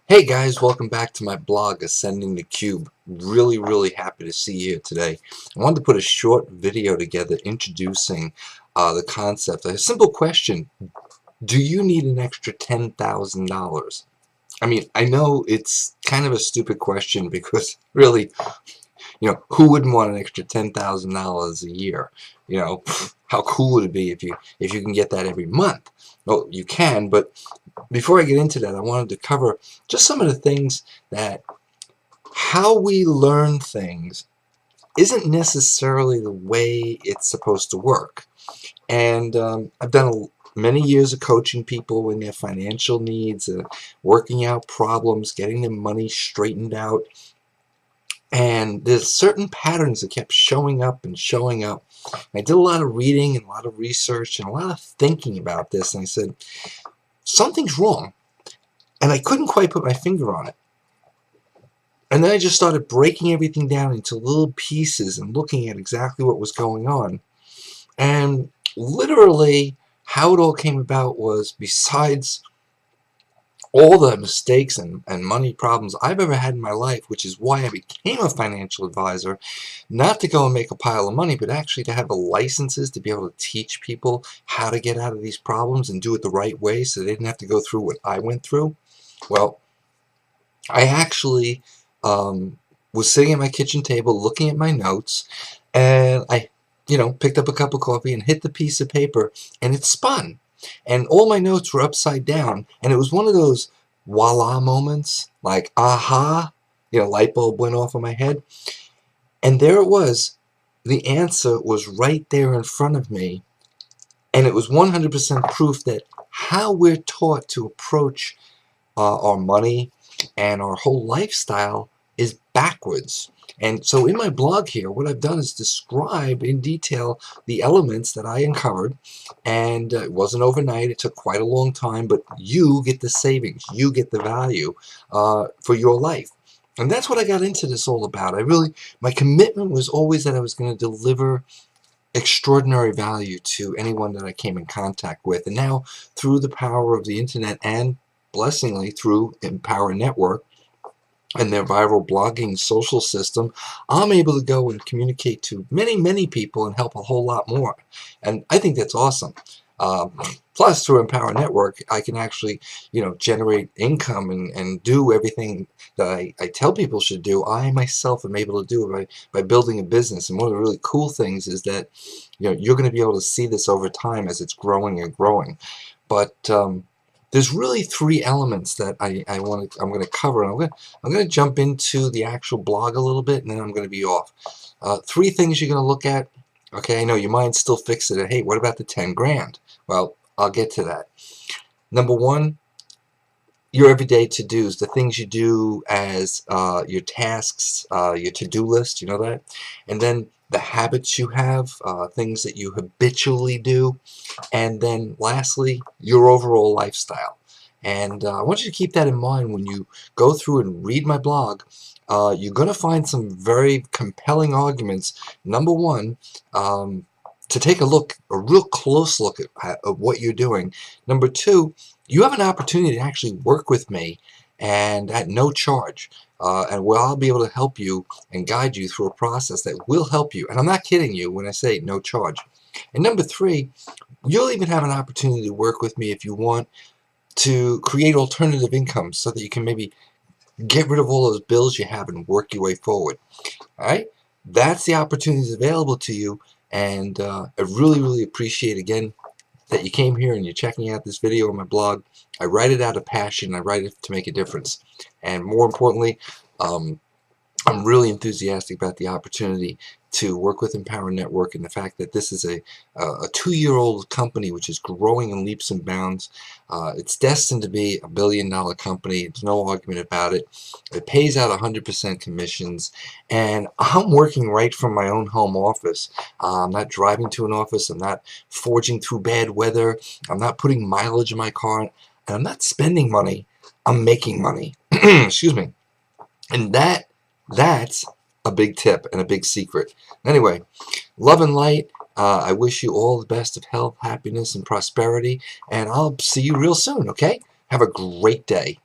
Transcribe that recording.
Hey guys, welcome back to my blog, Ascending the Cube. Really happy to see you here today. I wanted to put a short video together introducing the concept. A simple question: do you need an extra $10,000? I mean, I know it's kind of a stupid question because really, who wouldn't want an extra $10,000 a year? How cool would it be if you can get that every month? Well, you can, but before I get into that, I wanted to cover just some of the things that how we learn things isn't necessarily the way it's supposed to work. And I've done many years of coaching people in their financial needs, working out problems, getting their money straightened out. And there's certain patterns that kept showing up and showing up. And I did a lot of reading and a lot of research and a lot of thinking about this. And I said, something's wrong. And I couldn't quite put my finger on it. And then I just started breaking everything down into little pieces and looking at exactly what was going on. And literally, how it all came about was, besides all the mistakes and money problems I've ever had in my life, which is why I became a financial advisor, not to go and make a pile of money, but actually to have the licenses to be able to teach people how to get out of these problems and do it the right way so they didn't have to go through what I went through. Well, I actually was sitting at my kitchen table looking at my notes, and I picked up a cup of coffee and hit the piece of paper, and it spun. And all my notes were upside down, and it was one of those voila moments, like aha, light bulb went off in my head. And there it was. The answer was right there in front of me, and it was 100% proof that how we're taught to approach our money and our whole lifestyle is backwards. And so in my blog here, what I've done is describe in detail the elements that I uncovered. And it wasn't overnight. It took quite a long time, but you get the savings. You get the value for your life. And that's what I got into this all about. My commitment was always that I was going to deliver extraordinary value to anyone that I came in contact with. And now, through the power of the internet and blessingly through Empower Network and their viral blogging social system, I'm able to go and communicate to many people and help a whole lot more. And I think that's awesome. Plus, through Empower Network, I can actually, generate income and do everything that I tell people should do. I myself am able to do it by building a business. And one of the really cool things is that, you're going to be able to see this over time as it's growing and growing. But there's really three elements that I'm going to cover, and I'm going to jump into the actual blog a little bit, and then I'm going to be off. Three things you're going to look at. Okay, I know your mind's still fixed at, hey, what about the 10 grand? Well, I'll get to that. Number one, your everyday to-dos, the things you do as your tasks, your to-do list, you know that? And then the habits you have, things that you habitually do. And then lastly, your overall lifestyle. And I want you to keep that in mind when you go through and read my blog. You're going to find some very compelling arguments. Number one, to take a real close look at what you're doing. Number two, you have an opportunity to actually work with me and at no charge. And where I'll be able to help you and guide you through a process that will help you. And I'm not kidding you when I say no charge. And number three, you'll even have an opportunity to work with me if you want to create alternative income so that you can maybe get rid of all those bills you have and work your way forward. All right? That's the opportunities available to you. And I really appreciate, again, that you came here and you're checking out this video on my blog. I write it out of passion. I write it to make a difference. And more importantly, I'm really enthusiastic about the opportunity to work with Empower Network and the fact that this is a 2-year-old company which is growing in leaps and bounds. It's destined to be a billion-dollar company. There's no argument about it. It pays out 100% commissions, and I'm working right from my own home office. I'm not driving to an office. I'm not forging through bad weather. I'm not putting mileage in my car, and I'm not spending money. I'm making money. Excuse me. And that's a big tip and a big secret. Anyway, love and light. I wish you all the best of health, happiness, and prosperity. And I'll see you real soon, okay? Have a great day.